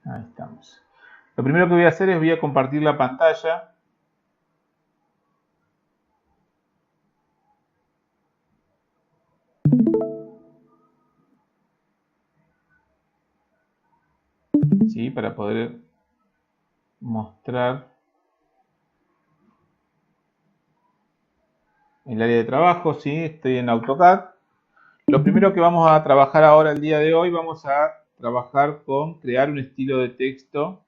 Ahí estamos. Lo primero que voy a hacer es voy a compartir la pantalla. ¿Sí? Para poder mostrar el área de trabajo. ¿Sí? Estoy en AutoCAD. Lo primero que vamos a trabajar ahora el día de hoy, vamos a trabajar con crear un estilo de texto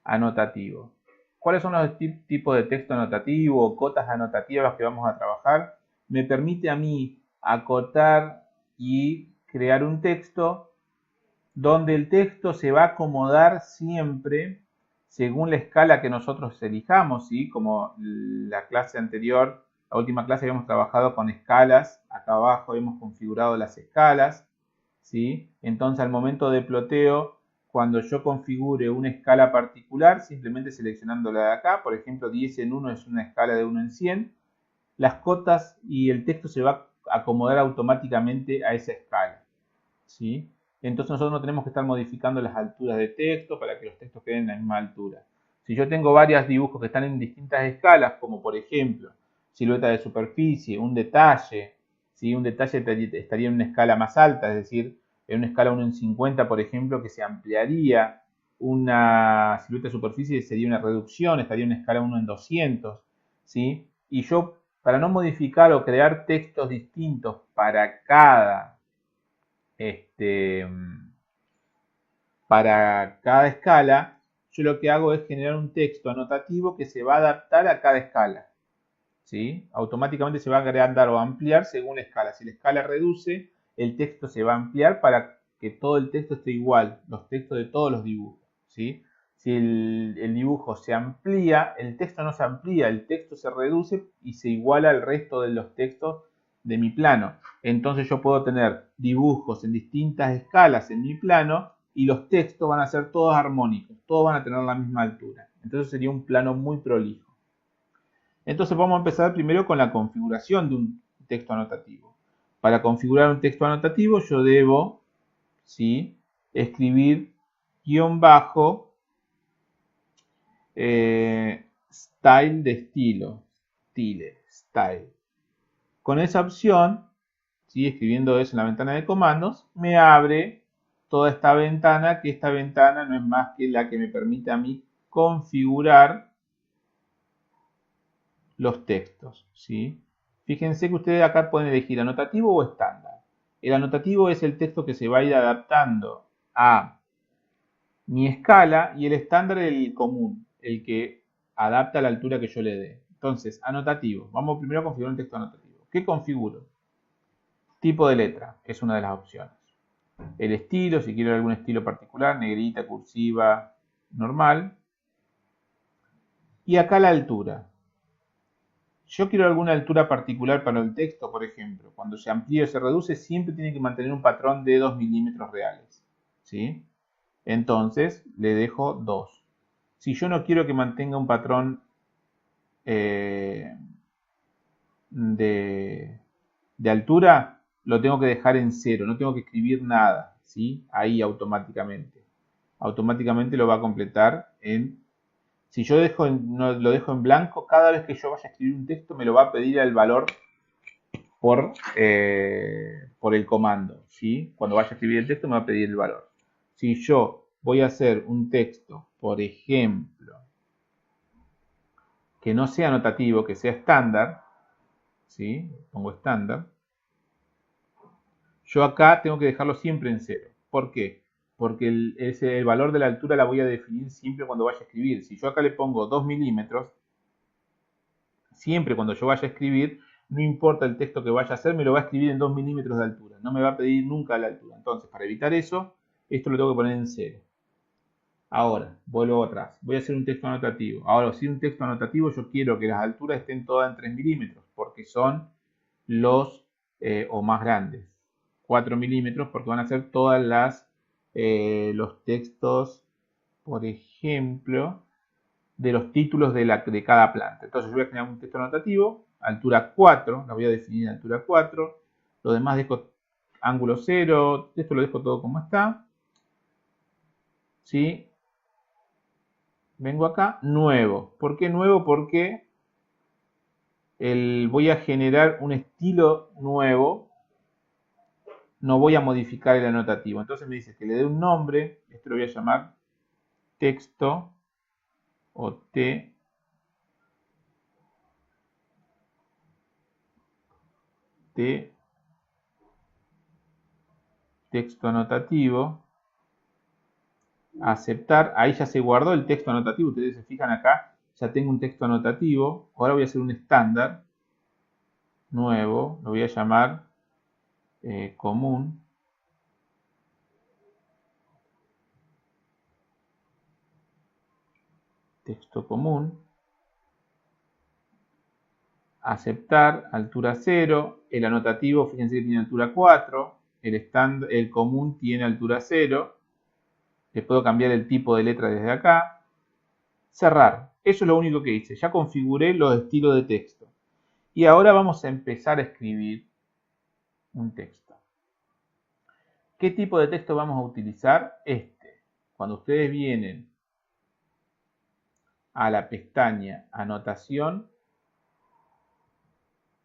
anotativo. ¿Cuáles son los tipos de texto anotativo o cotas anotativas que vamos a trabajar? Me permite a mí acotar y crear un texto donde el texto se va a acomodar siempre según la escala que nosotros elijamos, ¿sí? Como la clase anterior, la última clase habíamos trabajado con escalas, acá abajo hemos configurado las escalas, ¿sí? Entonces al momento de ploteo, cuando yo configure una escala particular, simplemente seleccionándola de acá, por ejemplo 10 en 1 es una escala de 1 en 100, las cotas y el texto se va a acomodar automáticamente a esa escala, ¿sí? Entonces nosotros no tenemos que estar modificando las alturas de texto para que los textos queden en la misma altura. Si yo tengo varios dibujos que están en distintas escalas, como por ejemplo silueta de superficie, un detalle, ¿sí? Un detalle estaría en una escala más alta, es decir, en una escala 1 en 50, por ejemplo, que se ampliaría. Una silueta de superficie sería una reducción, estaría en una escala 1 en 200, ¿sí? Y yo, para no modificar o crear textos distintos este, para cada escala, yo lo que hago es generar un texto anotativo que se va a adaptar a cada escala, ¿sí? Automáticamente se va a agrandar o ampliar según la escala. Si la escala reduce, el texto se va a ampliar para que todo el texto esté igual, los textos de todos los dibujos, ¿sí? Si el dibujo se amplía, el texto no se amplía, el texto se reduce y se iguala al resto de los textos de mi plano. Entonces yo puedo tener dibujos en distintas escalas en mi plano y los textos van a ser todos armónicos, todos van a tener la misma altura. Entonces sería un plano muy prolijo. Entonces vamos a empezar primero con la configuración de un texto anotativo. Para configurar un texto anotativo yo debo, ¿sí?, escribir guión bajo style de estilo, style. Con esa opción, ¿sí?, escribiendo eso en la ventana de comandos, me abre toda esta ventana, que esta ventana no es más que la que me permite a mí configurar los textos, ¿sí? Fíjense que ustedes acá pueden elegir anotativo o estándar. El anotativo es el texto que se va a ir adaptando a mi escala y el estándar es el común, el que adapta a la altura que yo le dé. Entonces, anotativo. Vamos primero a configurar un texto anotativo. ¿Qué configuro? Tipo de letra es una de las opciones. El estilo, si quiero algún estilo particular, negrita, cursiva, normal. Y acá la altura. Yo quiero alguna altura particular para el texto, por ejemplo. Cuando se amplía o se reduce, siempre tiene que mantener un patrón de 2 milímetros reales, ¿sí? Entonces, le dejo 2. Si yo no quiero que mantenga un patrón eh, de altura, lo tengo que dejar en 0. No tengo que escribir nada, ¿sí? Ahí automáticamente. Automáticamente lo va a completar en... Si yo no, lo dejo en blanco, cada vez que yo vaya a escribir un texto me lo va a pedir el valor por el comando, ¿sí? Cuando vaya a escribir el texto me va a pedir el valor. Si yo voy a hacer un texto, por ejemplo, que no sea anotativo, que sea estándar, ¿sí? Pongo estándar. Yo acá tengo que dejarlo siempre en 0. ¿Por qué? Porque el valor de la altura la voy a definir siempre cuando vaya a escribir. Si yo acá le pongo 2 milímetros, siempre cuando yo vaya a escribir, no importa el texto que vaya a hacer, me lo va a escribir en 2 milímetros de altura. No me va a pedir nunca la altura. Entonces, para evitar eso, esto lo tengo que poner en 0. Ahora, vuelvo atrás. Voy a hacer un texto anotativo. Ahora, si un texto anotativo, yo quiero que las alturas estén todas en 3 milímetros, porque son los o más grandes. 4 milímetros, porque van a ser todas los textos, por ejemplo, de los títulos de cada planta. Entonces yo voy a crear un texto anotativo, altura 4, la voy a definir en altura 4, lo demás dejo ángulo 0, esto lo dejo todo como está, ¿sí? vengo acá, nuevo. ¿Por qué nuevo? Porque voy a generar un estilo nuevo, no voy a modificar el anotativo. Entonces me dice que le dé un nombre, esto lo voy a llamar texto o texto anotativo, aceptar, ahí ya se guardó el texto anotativo, ustedes se fijan acá, ya tengo un texto anotativo, ahora voy a hacer un estándar nuevo, lo voy a llamar común, texto común, aceptar, altura 0, el anotativo, fíjense que tiene altura 4, el común tiene altura 0, le puedo cambiar el tipo de letra desde acá, cerrar, eso es lo único que hice, ya configuré los estilos de texto. Y ahora vamos a empezar a escribir un texto. ¿Qué tipo de texto vamos a utilizar? Cuando ustedes vienen a la pestaña Anotación,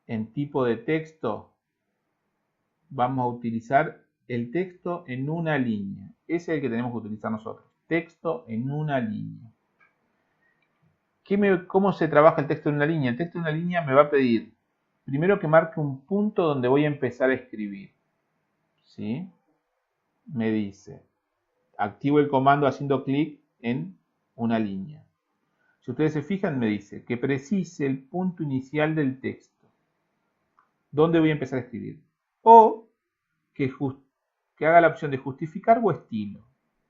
en tipo de texto, vamos a utilizar el texto en una línea. Ese es el que tenemos que utilizar nosotros. Texto en una línea. ¿Cómo se trabaja el texto en una línea? El texto en una línea me va a pedir primero que marque un punto donde voy a empezar a escribir. ¿Sí? Me dice, activo el comando haciendo clic en una línea. Si ustedes se fijan, me dice que precise el punto inicial del texto. ¿Dónde voy a empezar a escribir? O que haga la opción de justificar o estilo.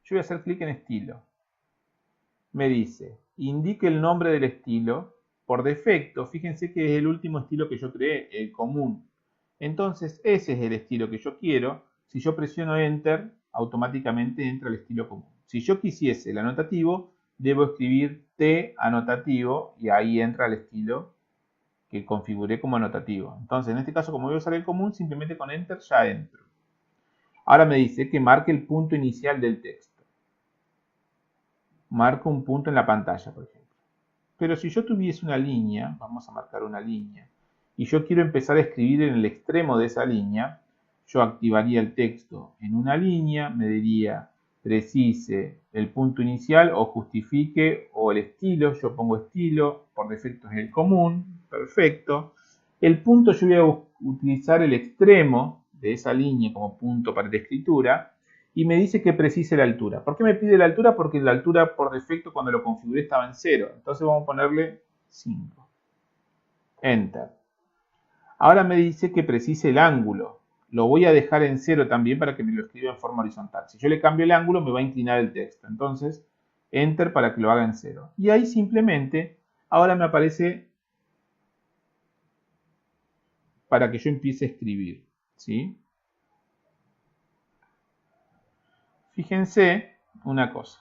Yo voy a hacer clic en estilo. Me dice, indique el nombre del estilo. Por defecto, fíjense que es el último estilo que yo creé, el común. Entonces, ese es el estilo que yo quiero. Si yo presiono Enter, automáticamente entra el estilo común. Si yo quisiese el anotativo, debo escribir T anotativo y ahí entra el estilo que configuré como anotativo. Entonces, en este caso, como voy a usar el común, simplemente con Enter ya entro. Ahora me dice que marque el punto inicial del texto. Marco un punto en la pantalla, por ejemplo. Pero si yo tuviese una línea, vamos a marcar una línea, y yo quiero empezar a escribir en el extremo de esa línea, yo activaría el texto en una línea, me diría precise el punto inicial o justifique o el estilo, yo pongo estilo, por defecto es el común, perfecto. El punto yo voy a utilizar el extremo de esa línea como punto para la escritura y me dice que precise la altura. ¿Por qué me pide la altura? Porque la altura por defecto cuando lo configuré estaba en 0. Entonces vamos a ponerle 5. Enter. Ahora me dice que precise el ángulo. Lo voy a dejar en 0 también para que me lo escriba en forma horizontal. Si yo le cambio el ángulo me va a inclinar el texto. Entonces, Enter para que lo haga en 0. Y ahí simplemente, ahora me aparece para que yo empiece a escribir. ¿Sí? Fíjense una cosa.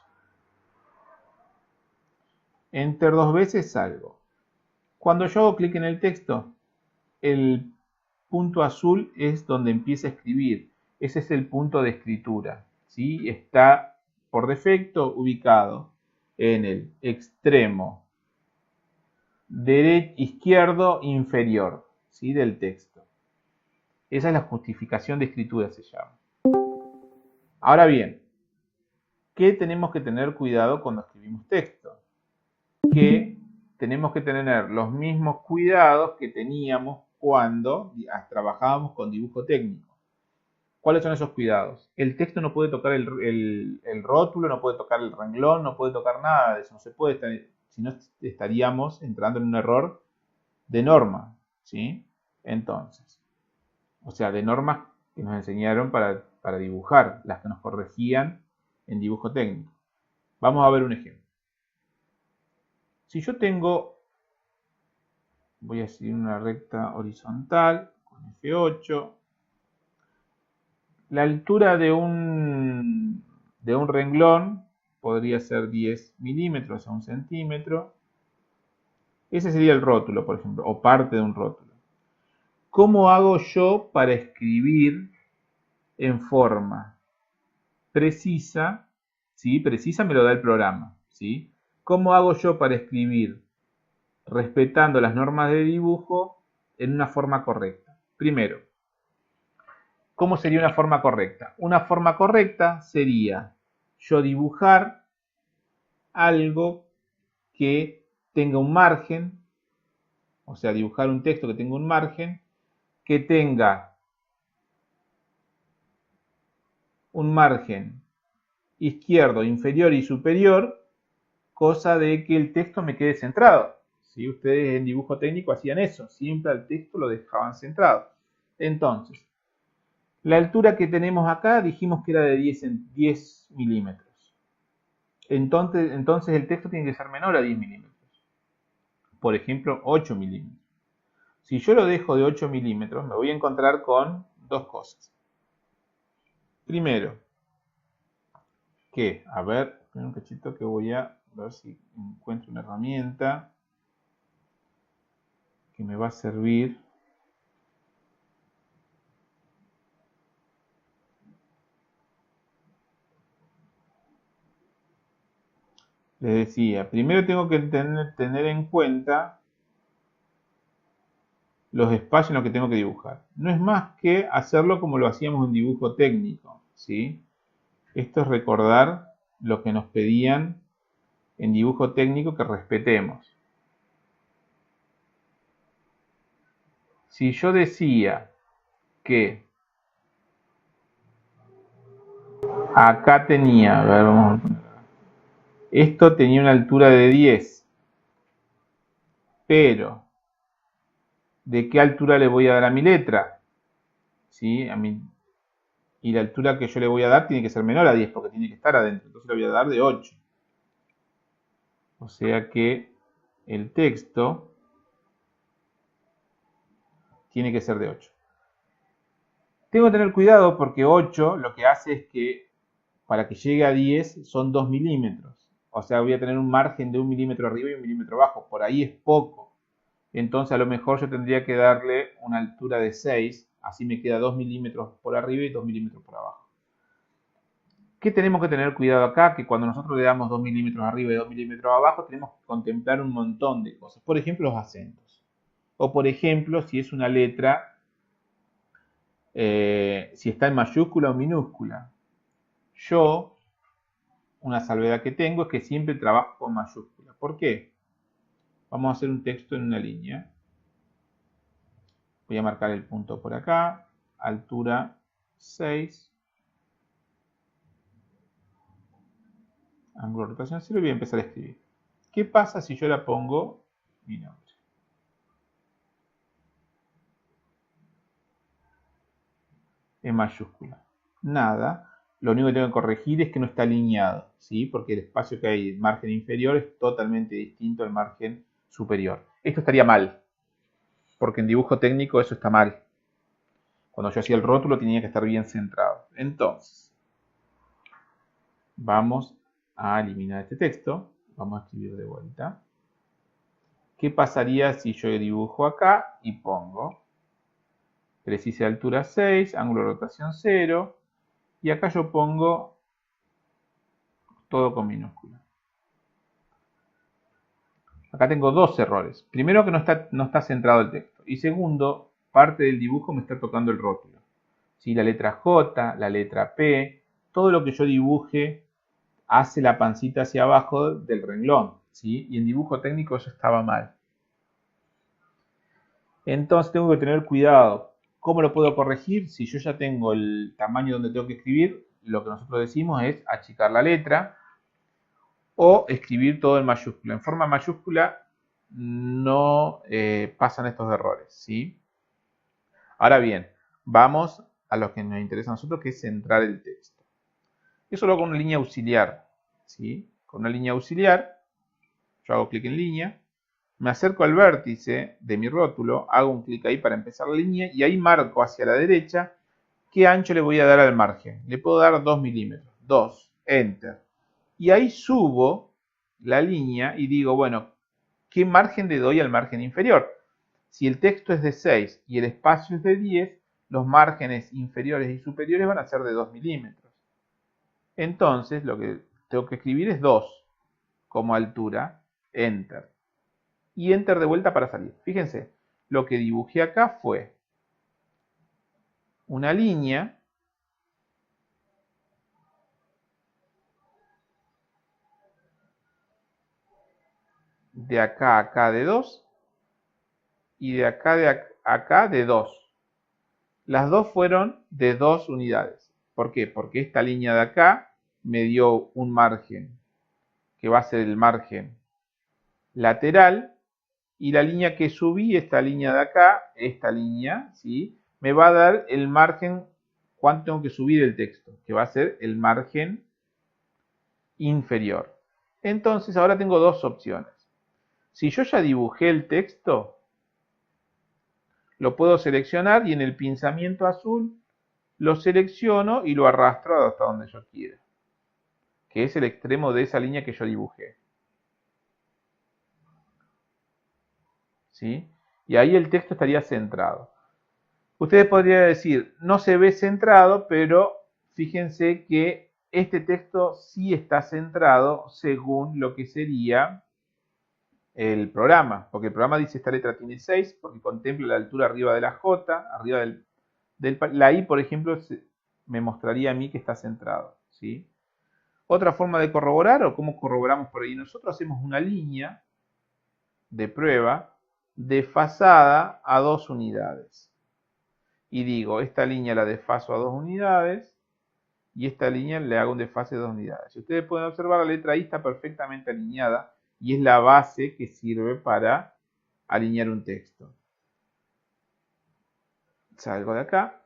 Enter 2 veces salgo. Cuando yo hago clic en el texto, el punto azul es donde empieza a escribir. Ese es el punto de escritura. ¿Sí? Está por defecto ubicado en el extremo izquierdo inferior, ¿sí? Del texto. Esa es la justificación de escritura, se llama. Ahora bien, ¿qué tenemos que tener cuidado cuando escribimos texto? Que tenemos que tener los mismos cuidados que teníamos cuando trabajábamos con dibujo técnico. ¿Cuáles son esos cuidados? El texto no puede tocar el rótulo, no puede tocar el renglón, no puede tocar nada de eso. No se puede estar, si no estaríamos entrando en un error de norma, ¿sí? Entonces, o sea, de normas que nos enseñaron para dibujar, las que nos corregían en dibujo técnico. Vamos a ver un ejemplo. Si yo tengo, voy a seguir una recta horizontal con F8, la altura de un renglón podría ser 10 milímetros a 1 centímetro. Ese sería el rótulo, por ejemplo, o parte de un rótulo. ¿Cómo hago yo para escribir en forma precisa? ¿Sí? Precisa me lo da el programa, ¿sí? ¿Cómo hago yo para escribir respetando las normas de dibujo en una forma correcta? Primero, ¿cómo sería una forma correcta? Una forma correcta sería yo dibujar algo que tenga un margen, o sea, dibujar un texto que tenga un margen, que tenga un margen izquierdo, inferior y superior, cosa de que el texto me quede centrado. ¿Sí? Ustedes en dibujo técnico hacían eso, siempre al texto lo dejaban centrado. Entonces, la altura que tenemos acá dijimos que era de 10 milímetros. Entonces el texto tiene que ser menor a 10 milímetros. Por ejemplo, 8 milímetros. Si yo lo dejo de 8 milímetros, me voy a encontrar con dos cosas. Primero, que, a ver, un cachito que voy a ver si encuentro una herramienta que me va a servir. Les decía, primero tengo que tener en cuenta los espacios en los que tengo que dibujar. No es más que hacerlo como lo hacíamos en dibujo técnico, ¿sí? Esto es recordar lo que nos pedían en dibujo técnico que respetemos. Si yo decía que acá tenía, a ver, vamos a poner, esto tenía una altura de 10, pero ¿de qué altura le voy a dar a mi letra? ¿Sí? Y la altura que yo le voy a dar tiene que ser menor a 10 porque tiene que estar adentro, entonces le voy a dar de 8. O sea que el texto tiene que ser de 8. Tengo que tener cuidado porque 8 lo que hace es que para que llegue a 10 son 2 milímetros. O sea, voy a tener un margen de 1 milímetro arriba y 1 milímetro abajo. Por ahí es poco. Entonces a lo mejor yo tendría que darle una altura de 6. Así me queda 2 milímetros por arriba y 2 milímetros por abajo. ¿Qué tenemos que tener cuidado acá? Que cuando nosotros le damos 2 milímetros arriba y 2 milímetros abajo, tenemos que contemplar un montón de cosas. Por ejemplo, los acentos. O por ejemplo, si es una letra, si está en mayúscula o minúscula. Yo, una salvedad que tengo es que siempre trabajo con mayúscula. ¿Por qué? Vamos a hacer un texto en una línea. Voy a marcar el punto por acá, altura 6, ángulo de rotación 0 y voy a empezar a escribir. ¿Qué pasa si yo la pongo mi nombre? En mayúscula. Nada. Lo único que tengo que corregir es que no está alineado, ¿sí? Porque el espacio que hay en margen inferior es totalmente distinto al margen superior. Esto estaría mal, porque en dibujo técnico eso está mal. Cuando yo hacía el rótulo tenía que estar bien centrado. Entonces, vamos a eliminar este texto. Vamos a escribir de vuelta. ¿Qué pasaría si yo dibujo acá y pongo precise altura 6, ángulo de rotación 0, y acá yo pongo todo con minúscula? Acá tengo dos errores. Primero que no está centrado el texto. Y segundo, parte del dibujo me está tocando el rótulo. ¿Sí? La letra J, la letra P, todo lo que yo dibuje hace la pancita hacia abajo del renglón. ¿Sí? Y en dibujo técnico eso estaba mal. Entonces tengo que tener cuidado. ¿Cómo lo puedo corregir? Si yo ya tengo el tamaño donde tengo que escribir, lo que nosotros decimos es achicar la letra o escribir todo en mayúscula. En forma mayúscula no pasan estos errores, ¿sí? Ahora bien, vamos a lo que nos interesa a nosotros, que es centrar el texto. Eso lo hago con una línea auxiliar, ¿sí? Con una línea auxiliar, yo hago clic en línea, me acerco al vértice de mi rótulo, hago un clic ahí para empezar la línea y ahí marco hacia la derecha qué ancho le voy a dar al margen. Le puedo dar 2 milímetros, 2, enter. Y ahí subo la línea y digo, bueno, ¿qué margen le doy al margen inferior? Si el texto es de 6 y el espacio es de 10, los márgenes inferiores y superiores van a ser de 2 milímetros. Entonces, lo que tengo que escribir es 2, como altura, Enter. Y Enter de vuelta para salir. Fíjense, lo que dibujé acá fue una línea de acá a acá de 2 y de acá de 2. Las dos fueron de 2 unidades. ¿Por qué? Porque esta línea de acá me dio un margen, que va a ser el margen lateral, y la línea que subí, esta línea de acá, esta línea, ¿sí?, me va a dar el margen, cuánto tengo que subir el texto, que va a ser el margen inferior. Entonces ahora tengo dos opciones. Si yo ya dibujé el texto, lo puedo seleccionar y en el pinzamiento azul lo selecciono y lo arrastro hasta donde yo quiera, que es el extremo de esa línea que yo dibujé. ¿Sí? Y ahí el texto estaría centrado. Ustedes podrían decir, no se ve centrado, pero fíjense que este texto sí está centrado según lo que sería el programa, porque el programa dice esta letra tiene 6, porque contempla la altura arriba de la J, arriba la I, por ejemplo, me mostraría a mí que está centrado. ¿Sí? Otra forma de corroborar, o cómo corroboramos por ahí, nosotros hacemos una línea de prueba desfasada a 2 unidades. Y digo, esta línea la desfaso a 2 unidades y esta línea le hago un desfase de 2 unidades. Si ustedes pueden observar, la letra I está perfectamente alineada y es la base que sirve para alinear un texto. Salgo de acá,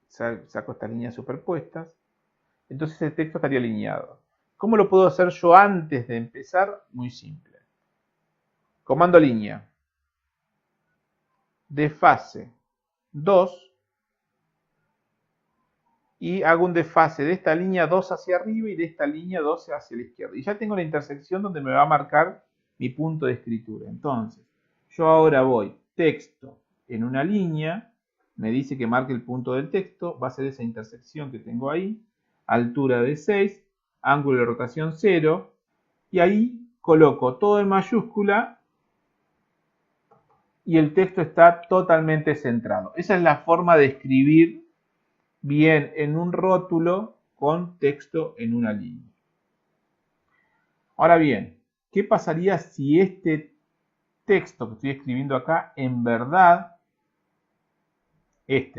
saco estas líneas superpuestas, entonces el texto estaría alineado. ¿Cómo lo puedo hacer yo antes de empezar? Muy simple. Comando línea. Desfase 2 y hago un desfase de esta línea 2 hacia arriba y de esta línea 2 hacia la izquierda. Y ya tengo la intersección donde me va a marcar mi punto de escritura. Entonces, yo ahora voy texto en una línea, me dice que marque el punto del texto, va a ser esa intersección que tengo ahí, altura de 6, ángulo de rotación 0, y ahí coloco todo en mayúscula y el texto está totalmente centrado. Esa es la forma de escribir bien en un rótulo con texto en una línea. Ahora bien, ¿qué pasaría si este texto que estoy escribiendo acá, en verdad,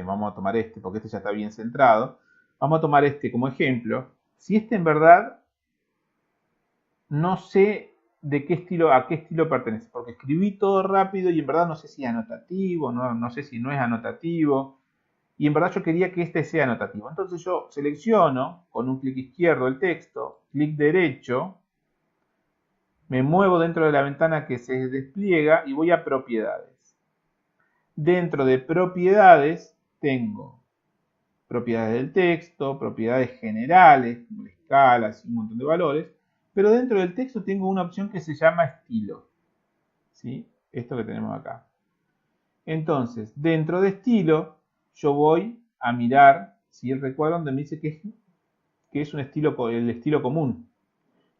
vamos a tomar este porque este ya está bien centrado, vamos a tomar este como ejemplo, si este en verdad no sé de qué estilo, a qué estilo pertenece, porque escribí todo rápido y en verdad no sé si es anotativo, no sé si no es anotativo, y en verdad yo quería que este sea anotativo. Entonces yo selecciono con un clic izquierdo el texto, clic derecho, me muevo dentro de la ventana que se despliega y voy a propiedades. Dentro de propiedades tengo propiedades del texto, propiedades generales, como escalas y un montón de valores, pero dentro del texto tengo una opción que se llama estilo. ¿Sí? Esto que tenemos acá. Entonces, dentro de estilo, yo voy a mirar si el recuadro donde me dice que es un estilo, el estilo común.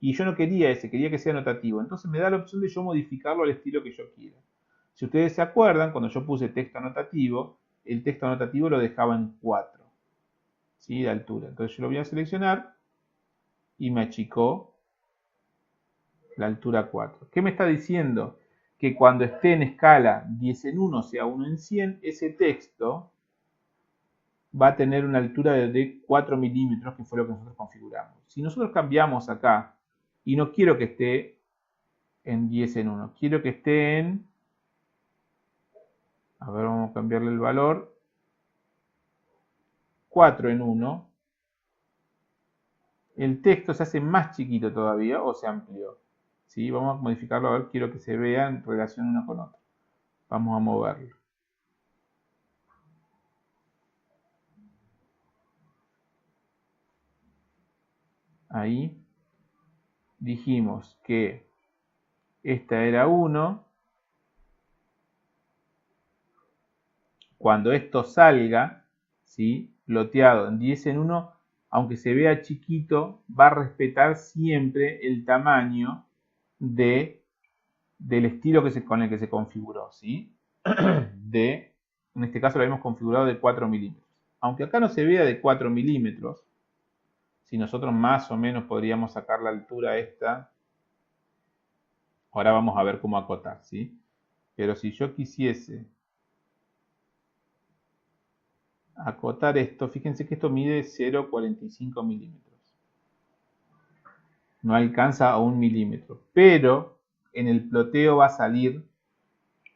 Y yo no quería ese, quería que sea anotativo. Entonces me da la opción de yo modificarlo al estilo que yo quiera. Si ustedes se acuerdan, cuando yo puse texto anotativo, el texto anotativo lo dejaba en 4, ¿sí?, de altura. Entonces yo lo voy a seleccionar y me achicó la altura 4. ¿Qué me está diciendo? Que cuando esté en escala 10 en 1, o sea 1 en 100, ese texto va a tener una altura de 4 milímetros, que fue lo que nosotros configuramos. Si nosotros cambiamos acá y no quiero que esté en 10 en 1, quiero que esté en, a ver, vamos a cambiarle el valor, 4 en 1, el texto se hace más chiquito todavía o se amplió. ¿Sí? Vamos a modificarlo, a ver, quiero que se vea en relación una con otra. Vamos a moverlo. Ahí dijimos que esta era 1. Cuando esto salga, ¿sí?, loteado en 10 en 1, aunque se vea chiquito, va a respetar siempre el tamaño del estilo con el que se configuró, ¿sí? En este caso lo habíamos configurado de 4 milímetros. Aunque acá no se vea de 4 milímetros, si nosotros más o menos podríamos sacar la altura esta, ahora vamos a ver cómo acotar, ¿sí? Pero si yo quisiese acotar esto, fíjense que esto mide 0,45 milímetros. No alcanza a 1 milímetro, pero en el ploteo va a salir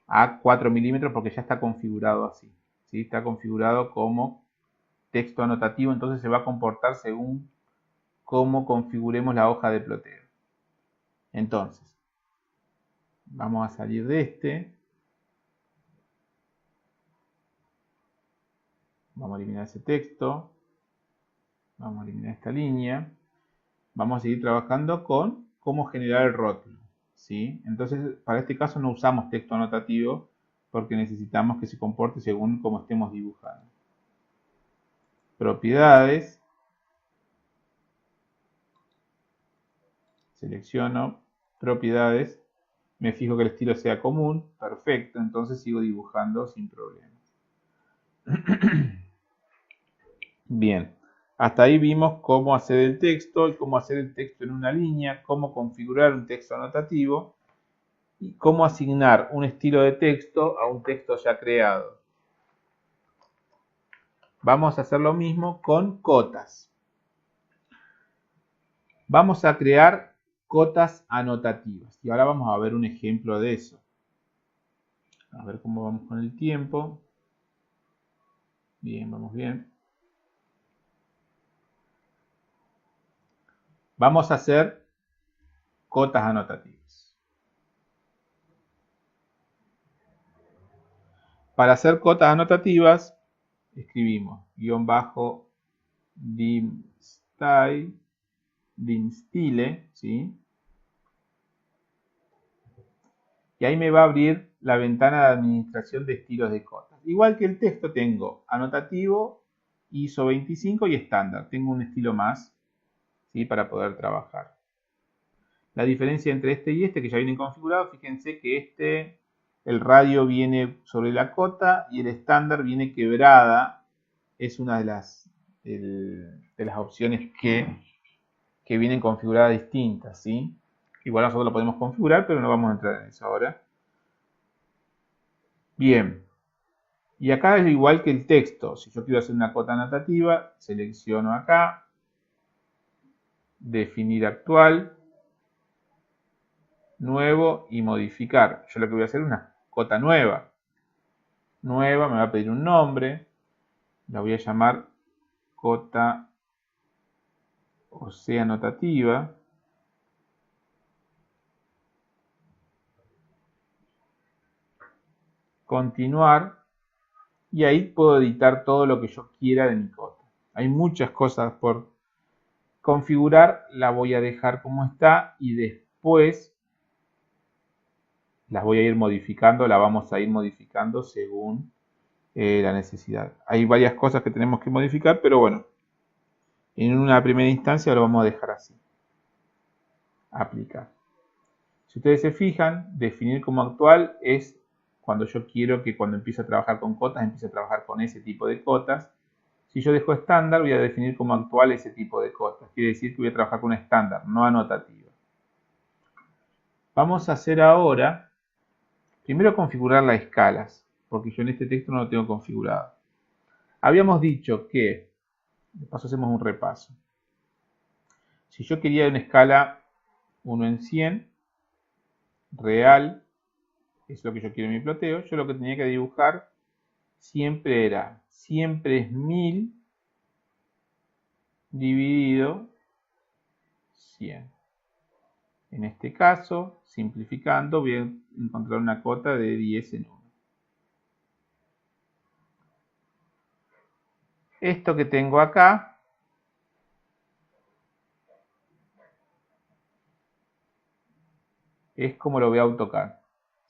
a 4 milímetros porque ya está configurado así, ¿sí? Está configurado como texto anotativo, entonces se va a comportar según cómo configuremos la hoja de ploteo. Entonces, vamos a salir de este. Vamos a eliminar ese texto. Vamos a eliminar esta línea. Vamos a seguir trabajando con cómo generar el rótulo, ¿sí? Entonces, para este caso no usamos texto anotativo porque necesitamos que se comporte según cómo estemos dibujando. Propiedades. Selecciono propiedades. Me fijo que el estilo sea común. Perfecto. Entonces sigo dibujando sin problemas. Bien. Hasta ahí vimos cómo hacer el texto y cómo hacer el texto en una línea, cómo configurar un texto anotativo y cómo asignar un estilo de texto a un texto ya creado. Vamos a hacer lo mismo con cotas. Vamos a crear cotas anotativas y ahora vamos a ver un ejemplo de eso. A ver cómo vamos con el tiempo. Bien, vamos bien. Vamos a hacer cotas anotativas. Para hacer cotas anotativas, escribimos _dimstyle, ¿sí? Y ahí me va a abrir la ventana de administración de estilos de cotas. Igual que el texto tengo anotativo, ISO 25 y estándar. Tengo un estilo más, ¿sí? Para poder trabajar. La diferencia entre este y este, que ya vienen configurados, fíjense que el radio viene sobre la cota y el estándar viene quebrada. Es una de las opciones que vienen configuradas distintas, ¿sí? Igual nosotros lo podemos configurar, pero no vamos a entrar en eso ahora. Bien. Y acá es igual que el texto. Si yo quiero hacer una cota anotativa, selecciono acá, definir actual, nuevo y modificar. Yo lo que voy a hacer es una cota nueva. Nueva, me va a pedir un nombre. La voy a llamar cota OC anotativa. Continuar. Y ahí puedo editar todo lo que yo quiera de mi cota. Hay muchas cosas por configurar. La voy a dejar como está y después las voy a ir modificando, la vamos a ir modificando según la necesidad. Hay varias cosas que tenemos que modificar, pero bueno, en una primera instancia lo vamos a dejar así. Aplicar. Si ustedes se fijan, definir como actual es cuando yo quiero que cuando empiece a trabajar con cotas, empiece a trabajar con ese tipo de cotas. Si yo dejo estándar, voy a definir como actual ese tipo de cotas. Quiere decir que voy a trabajar con estándar, no anotativa. Vamos a hacer ahora, primero configurar las escalas, porque yo en este texto no lo tengo configurado. Habíamos dicho que, de paso hacemos un repaso. Si yo quería una escala 1 en 100, real, es lo que yo quiero en mi ploteo, yo lo que tenía que dibujar siempre es 1000 dividido 100. En este caso, simplificando, voy a encontrar una cota de 10 en 1. Esto que tengo acá es como lo ve AutoCAD,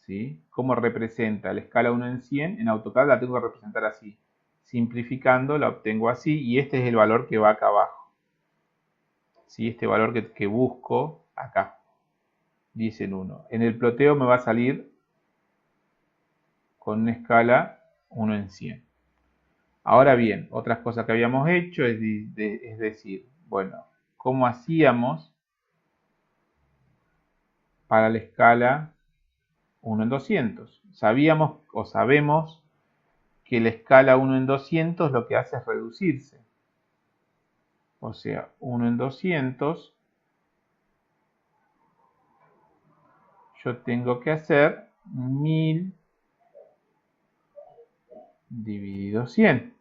¿sí? Cómo representa la escala 1 en 100, en AutoCAD la tengo que representar así. Simplificando la obtengo así y este es el valor que va acá abajo. ¿sí? Este valor que busco acá, 10 en 1. En el ploteo me va a salir con una escala 1 en 100. Ahora bien, otras cosas que habíamos hecho es decir, bueno, ¿cómo hacíamos para la escala 1 en 200? Sabíamos o sabemos que la escala 1 en 200 lo que hace es reducirse. O sea, 1 en 200 yo tengo que hacer 1000 dividido 100.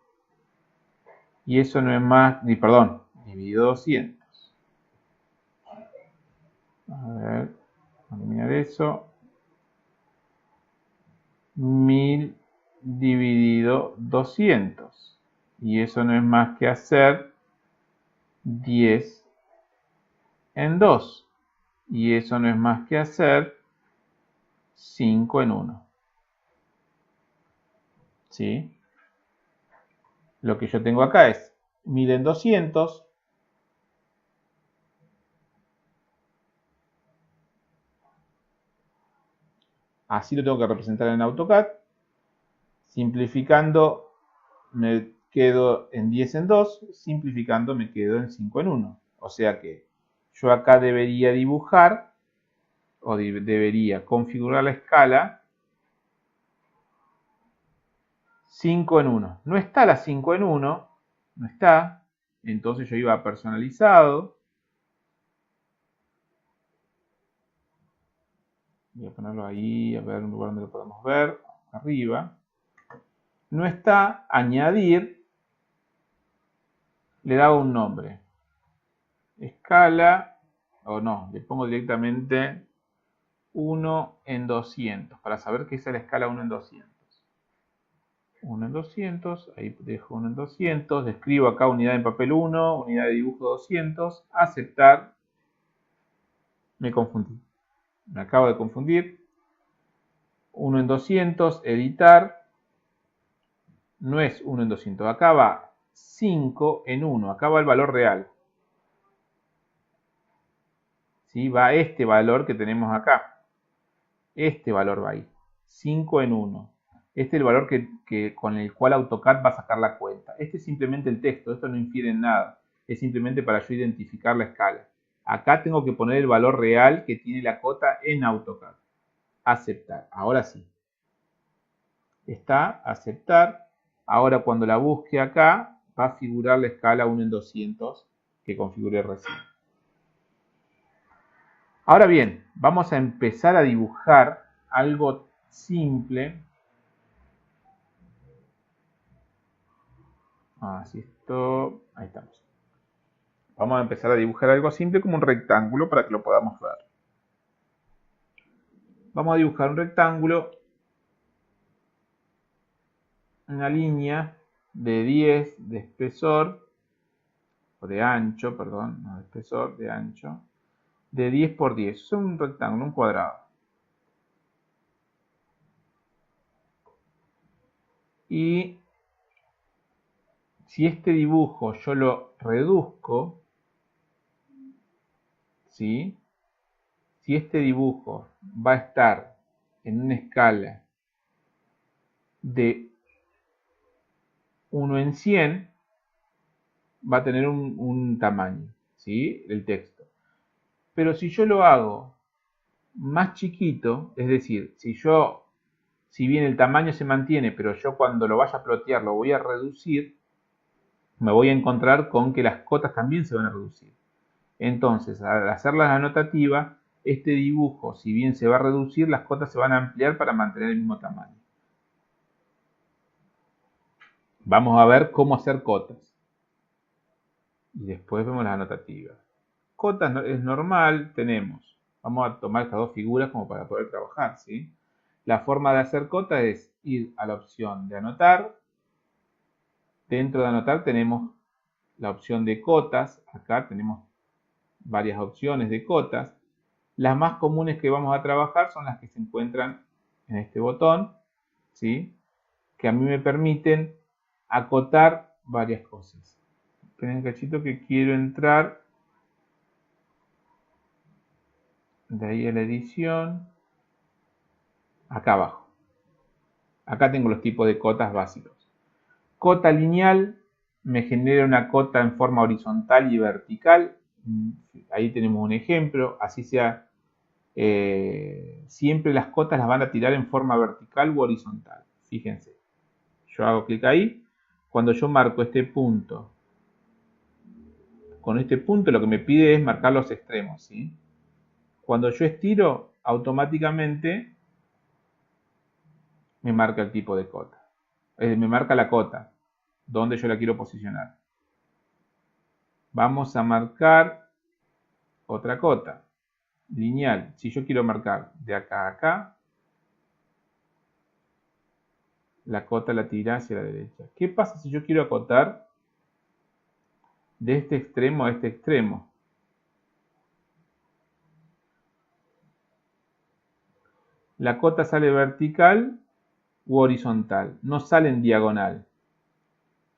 Y eso no es más, perdón, dividido 200. A ver, eliminar eso. 1000 dividido 200. Y eso no es más que hacer 10 en 2. Y eso no es más que hacer 5 en 1. ¿Sí? Lo que yo tengo acá es 1000 en 200. Así lo tengo que representar en AutoCAD. Simplificando me quedo en 10 en 2. Simplificando me quedo en 5 en 1. O sea que yo acá debería dibujar o debería configurar la escala 5 en 1. No está la 5 en 1. No está. Entonces yo iba a personalizado. Voy a ponerlo ahí, a ver un lugar donde lo podemos ver. Arriba. No está, añadir. Le da un nombre. Escala, o no, le pongo directamente 1 en 200, para saber que esa es la escala 1 en 200. 1 en 200, ahí dejo 1 en 200, escribo acá unidad en papel 1, unidad de dibujo 200, aceptar. Me confundí, me acabo de confundir. 1 en 200, editar. No es 1 en 200, acá va 5 en 1, acá va el valor real. ¿Sí? Va este valor que tenemos acá. Este valor va ahí. 5 en 1. Este es el valor con el cual AutoCAD va a sacar la cuenta. Este es simplemente el texto, esto no infiere en nada. Es simplemente para yo identificar la escala. Acá tengo que poner el valor real que tiene la cota en AutoCAD. Aceptar. Ahora sí. Está, aceptar. Ahora cuando la busque acá, va a figurar la escala 1 en 200 que configuré recién. Ahora bien, vamos a empezar a dibujar algo simple. Así esto, ahí estamos. Vamos a empezar a dibujar algo simple como un rectángulo para que lo podamos ver. Vamos a dibujar un rectángulo, una línea de 10 de espesor, o de ancho, perdón, no de espesor, de ancho, de 10 por 10. Es un rectángulo, un cuadrado. Y si este dibujo yo lo reduzco, ¿sí? Si este dibujo va a estar en una escala de 1 en 100, va a tener un tamaño, ¿sí? El texto. Pero si yo lo hago más chiquito, es decir, si bien el tamaño se mantiene, pero yo cuando lo vaya a plotear lo voy a reducir, me voy a encontrar con que las cotas también se van a reducir. Entonces, al hacer la anotativa, este dibujo, si bien se va a reducir, las cotas se van a ampliar para mantener el mismo tamaño. Vamos a ver cómo hacer cotas. Y después vemos las anotativas. Cotas es normal, tenemos. Vamos a tomar estas dos figuras como para poder trabajar, ¿sí? La forma de hacer cotas es ir a la opción de anotar. Dentro de anotar tenemos la opción de cotas. Acá tenemos varias opciones de cotas. Las más comunes que vamos a trabajar son las que se encuentran en este botón, ¿sí? Que a mí me permiten acotar varias cosas. Esperen un cachito que quiero entrar De ahí a la edición. Acá abajo. Acá tengo los tipos de cotas básicos. Cota lineal me genera una cota en forma horizontal y vertical. Ahí tenemos un ejemplo. Así sea, siempre las cotas las van a tirar en forma vertical u horizontal. Fíjense. Yo hago clic ahí. Cuando yo marco este punto, con este punto lo que me pide es marcar los extremos, ¿sí? Cuando yo estiro, automáticamente me marca el tipo de cota. Me marca la cota, donde yo la quiero posicionar. Vamos a marcar otra cota, lineal. Si yo quiero marcar de acá a acá, la cota la tira hacia la derecha. ¿Qué pasa si yo quiero acotar de este extremo a este extremo? La cota sale vertical u horizontal, no sale en diagonal.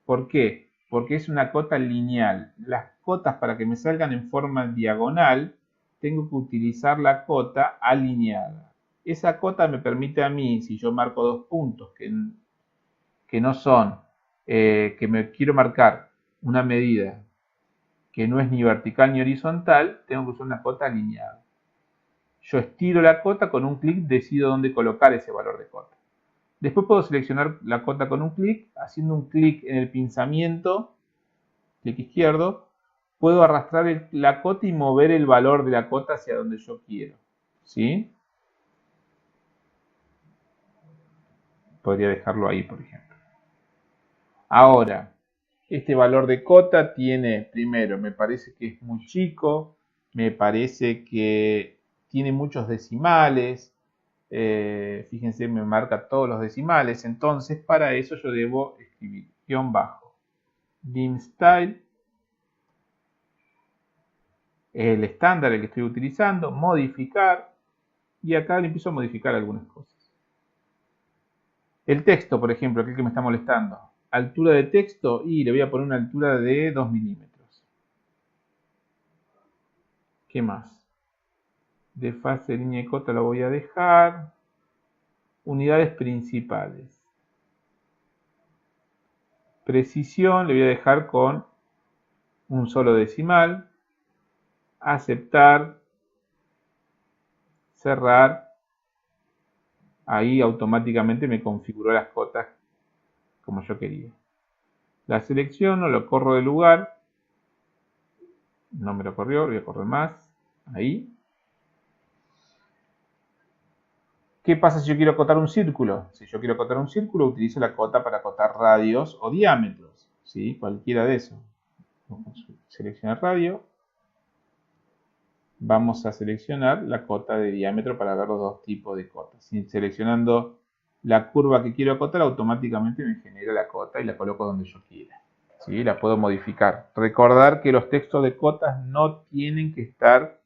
¿Por qué? Porque es una cota lineal. Las cotas, para que me salgan en forma diagonal, tengo que utilizar la cota alineada. Esa cota me permite a mí, si yo marco dos puntos que no son, que me quiero marcar una medida que no es ni vertical ni horizontal, tengo que usar una cota alineada. Yo estiro la cota, con un clic decido dónde colocar ese valor de cota. Después puedo seleccionar la cota con un clic, haciendo un clic en el pinzamiento, clic izquierdo, puedo arrastrar la cota y mover el valor de la cota hacia donde yo quiero. ¿Sí? Podría dejarlo ahí, por ejemplo. Ahora, este valor de cota tiene, primero, me parece que es muy chico, me parece que tiene muchos decimales, fíjense, me marca todos los decimales, entonces para eso yo debo escribir guión bajo, dim style, el estándar el que estoy utilizando, modificar, y acá le empiezo a modificar algunas cosas. El texto, por ejemplo, aquel que me está molestando, altura de texto, y le voy a poner una altura de 2 milímetros. ¿Qué más? De fase, línea y cota lo voy a dejar. Unidades principales. Precisión le voy a dejar con un solo decimal. Aceptar. Cerrar. Ahí automáticamente me configuró las cotas como yo quería. La selecciono, lo corro de lugar. No me lo corrió, lo voy a correr más. Ahí. ¿Qué pasa si yo quiero acotar un círculo? Si yo quiero acotar un círculo, utilizo la cota para acotar radios o diámetros. ¿Sí? Cualquiera de esos. Vamos a seleccionar radio. Vamos a seleccionar la cota de diámetro para ver los dos tipos de cotas. Seleccionando la curva que quiero acotar, automáticamente me genera la cota y la coloco donde yo quiera. ¿Sí? La puedo modificar. Recordar que los textos de cotas no tienen que estar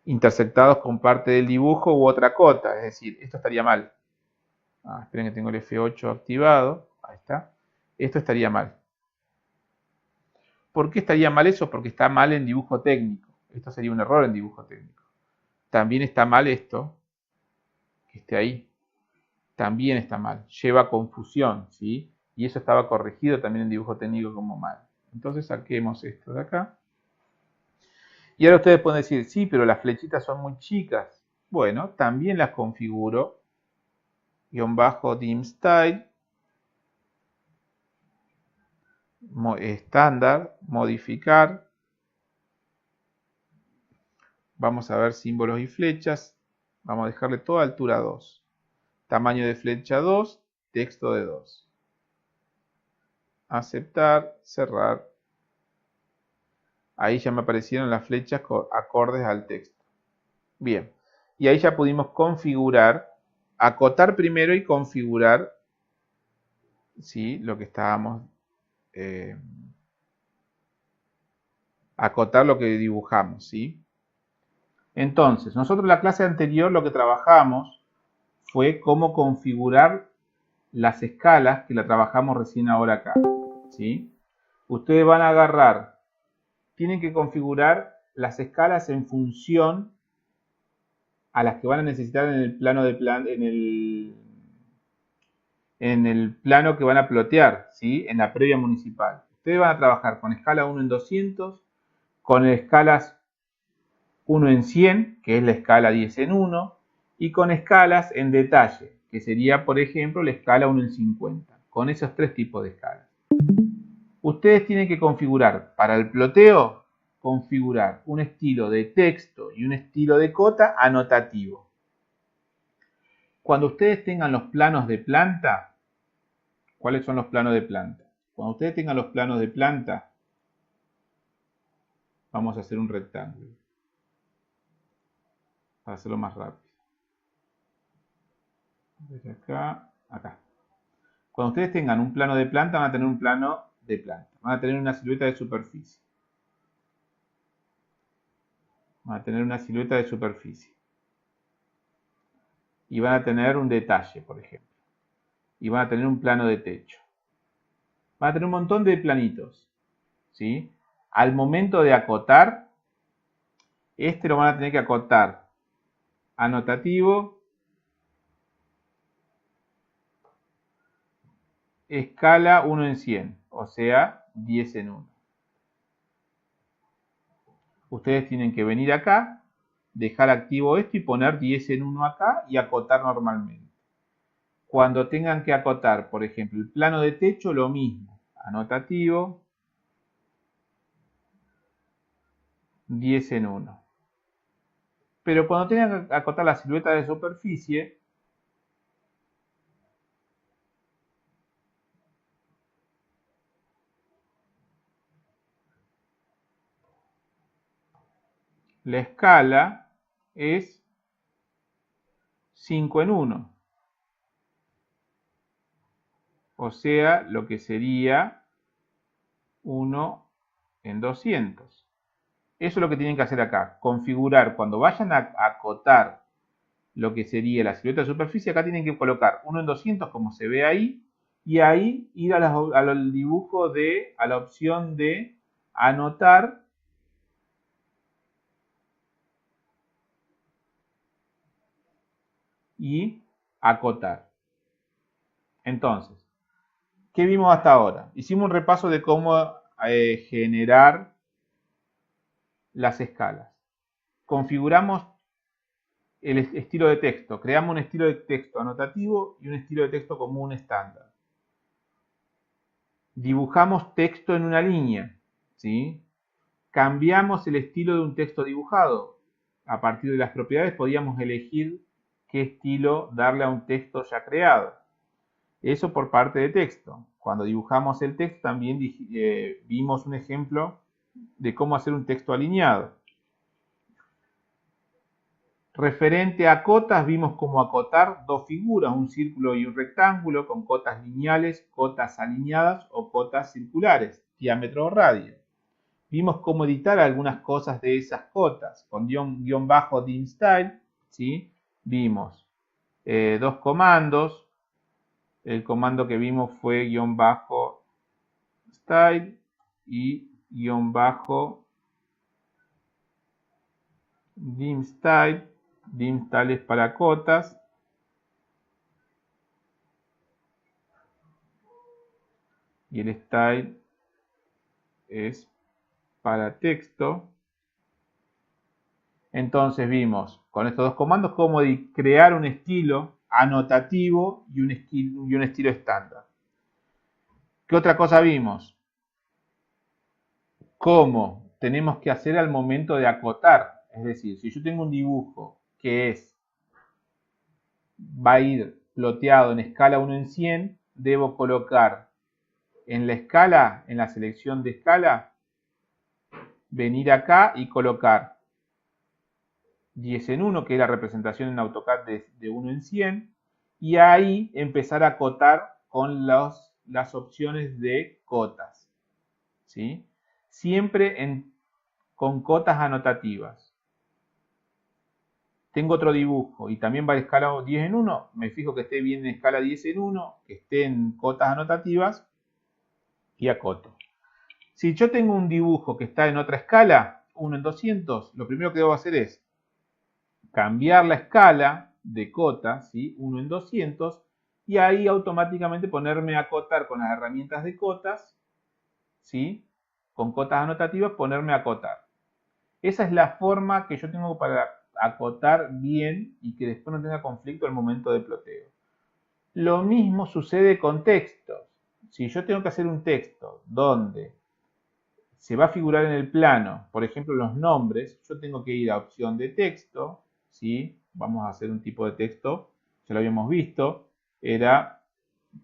intersectados con parte del dibujo u otra cota. Es decir, esto estaría mal. Esperen que tengo el F8 activado. Ahí está. Esto estaría mal. ¿Por qué estaría mal eso? Porque está mal en dibujo técnico. Esto sería un error en dibujo técnico. También está mal esto, que esté ahí. También está mal. Lleva confusión, ¿sí? Y eso estaba corregido también en dibujo técnico como mal. Entonces saquemos esto de acá. Y ahora ustedes pueden decir, sí, pero las flechitas son muy chicas. Bueno, también las configuro. Guión bajo dim style. Estándar. Modificar. Vamos a ver símbolos y flechas. Vamos a dejarle toda altura 2. Tamaño de flecha 2. Texto de 2. Aceptar. Cerrar. Ahí ya me aparecieron las flechas acordes al texto. Bien. Y ahí ya pudimos configurar, acotar primero y configurar, ¿sí?, lo que estábamos, acotar lo que dibujamos, ¿sí? Entonces, nosotros en la clase anterior lo que trabajamos fue cómo configurar las escalas, que la trabajamos recién ahora acá, ¿sí? Ustedes van a agarrar, tienen que configurar las escalas en función a las que van a necesitar en el plano en el plano que van a plotear, ¿sí? En la previa municipal. Ustedes van a trabajar con escala 1 en 200, con escalas 1 en 100, que es la escala 10 en 1, y con escalas en detalle, que sería, por ejemplo, la escala 1 en 50, con esos tres tipos de escalas. Ustedes tienen que configurar para el ploteo, configurar un estilo de texto y un estilo de cota anotativo. Cuando ustedes tengan los planos de planta, ¿cuáles son los planos de planta? Cuando ustedes tengan los planos de planta, vamos a hacer un rectángulo para hacerlo más rápido. Desde acá, acá. Cuando ustedes tengan un plano de planta, van a tener un plano de planta. Van a tener una silueta de superficie. Van a tener una silueta de superficie. Y van a tener un detalle, por ejemplo. Y van a tener un plano de techo. Van a tener un montón de planitos, ¿sí? Al momento de acotar, este lo van a tener que acotar anotativo, escala 1 en 100, o sea, 10 en 1. Ustedes tienen que venir acá, dejar activo esto y poner 10 en 1 acá y acotar normalmente. Cuando tengan que acotar, por ejemplo, el plano de techo, lo mismo. Anotativo, 10 en 1. Pero cuando tengan que acotar la silueta de superficie, la escala es 5 en 1. O sea, lo que sería 1 en 200. Eso es lo que tienen que hacer acá. Configurar, cuando vayan a acotar lo que sería la silueta de superficie, acá tienen que colocar 1 en 200 como se ve ahí, y ahí ir al dibujo a la opción de anotar y acotar. Entonces, ¿qué vimos hasta ahora? Hicimos un repaso de cómo generar las escalas. Configuramos el estilo de texto. Creamos un estilo de texto anotativo y un estilo de texto común estándar. Dibujamos texto en una línea, ¿sí? Cambiamos el estilo de un texto dibujado. A partir de las propiedades podíamos elegir qué estilo darle a un texto ya creado. Eso por parte de texto. Cuando dibujamos el texto también vimos un ejemplo de cómo hacer un texto alineado. Referente a cotas, vimos cómo acotar dos figuras, un círculo y un rectángulo, con cotas lineales, cotas alineadas o cotas circulares, diámetro o radio. Vimos cómo editar algunas cosas de esas cotas, con guión bajo dim style, ¿sí? Vimos dos comandos. El comando que vimos fue guión bajo style y guión bajo dim style. Dim style es para cotas. Y el style es para texto. Entonces vimos con estos dos comandos cómo crear un estilo anotativo y un estilo estándar. ¿Qué otra cosa vimos? Cómo tenemos que hacer al momento de acotar. Es decir, si yo tengo un dibujo que va a ir ploteado en escala 1 en 100, debo colocar en la escala, en la selección de escala, venir acá y colocar 10 en 1, que es la representación en AutoCAD de 1 en 100, y ahí empezar a acotar con las opciones de cotas, ¿sí? Siempre con cotas anotativas. Tengo otro dibujo y también va a escala 10 en 1, me fijo que esté bien en escala 10 en 1, que esté en cotas anotativas y acoto. Si yo tengo un dibujo que está en otra escala, 1 en 200, lo primero que debo hacer es cambiar la escala de cota, ¿sí? 1 en 200, y ahí automáticamente ponerme a acotar con las herramientas de cotas, ¿sí? Con cotas anotativas, ponerme a acotar. Esa es la forma que yo tengo para acotar bien y que después no tenga conflicto al momento de ploteo. Lo mismo sucede con textos. Si yo tengo que hacer un texto donde se va a figurar en el plano, por ejemplo, los nombres, yo tengo que ir a opción de texto, ¿sí? Vamos a hacer un tipo de texto, ya lo habíamos visto,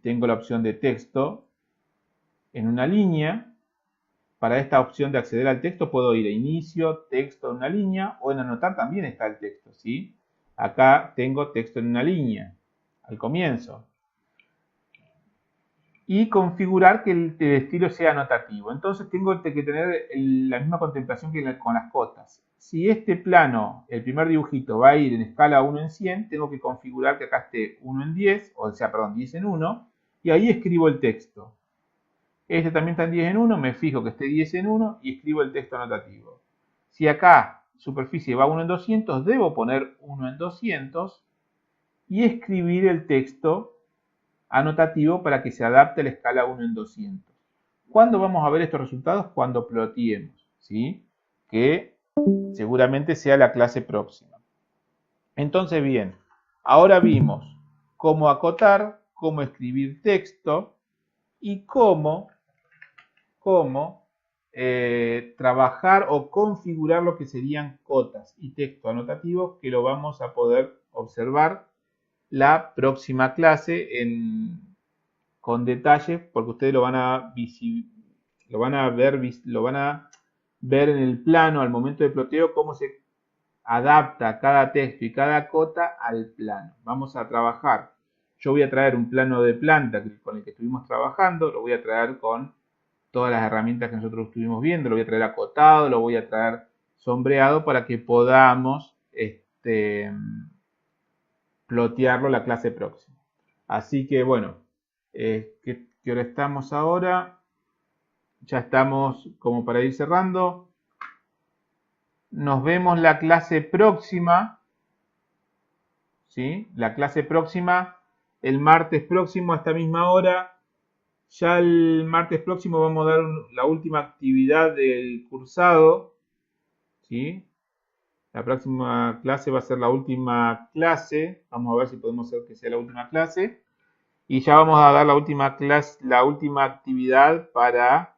tengo la opción de texto en una línea. Para esta opción de acceder al texto puedo ir a inicio, texto en una línea, o en anotar también está el texto, ¿sí? Acá tengo texto en una línea, al comienzo. Y configurar que el estilo sea anotativo. Entonces tengo que tener la misma contemplación que con las cotas. Si este plano, el primer dibujito, va a ir en escala 1 en 100, tengo que configurar que acá esté 1 en 10, o sea, perdón, 10 en 1, y ahí escribo el texto. Este también está en 10 en 1, me fijo que esté 10 en 1 y escribo el texto anotativo. Si acá superficie va 1 en 200, debo poner 1 en 200 y escribir el texto anotativo para que se adapte a la escala 1 en 200. ¿Cuándo vamos a ver estos resultados? Cuando ploteemos, ¿sí? Que seguramente sea la clase próxima. Entonces, bien, ahora vimos cómo acotar, cómo escribir texto y cómo trabajar o configurar lo que serían cotas y texto anotativo, que lo vamos a poder observar la próxima clase con detalle, porque ustedes lo van a ver en el plano al momento de ploteo cómo se adapta cada texto y cada cota al plano. Vamos a trabajar. Yo voy a traer un plano de planta con el que estuvimos trabajando, lo voy a traer con todas las herramientas que nosotros estuvimos viendo, lo voy a traer acotado, lo voy a traer sombreado para que podamos plotearlo la clase próxima. Así que bueno, ¿qué hora estamos ahora? Ya estamos como para ir cerrando. Nos vemos la clase próxima, ¿sí? La clase próxima, el martes próximo a esta misma hora. Ya el martes próximo vamos a dar la última actividad del cursado, ¿sí? La próxima clase va a ser la última clase. Vamos a ver si podemos hacer que sea la última clase. Y ya vamos a dar la última clase, la última actividad para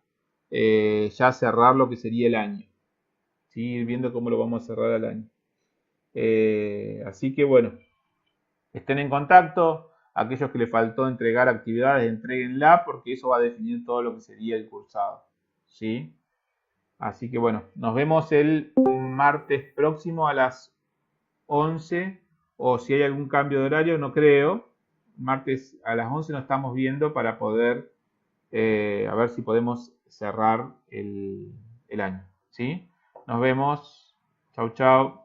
ya cerrar lo que sería el año. ¿Sí? Ir viendo cómo lo vamos a cerrar el año. Así que bueno, estén en contacto. Aquellos que les faltó entregar actividades, entréguenla porque eso va a definir todo lo que sería el cursado. ¿Sí? Así que bueno, nos vemos el martes próximo a las 11, o si hay algún cambio de horario, no creo. Martes a las 11 nos estamos viendo para poder a ver si podemos cerrar el año. ¿Sí? Nos vemos. Chau, chau.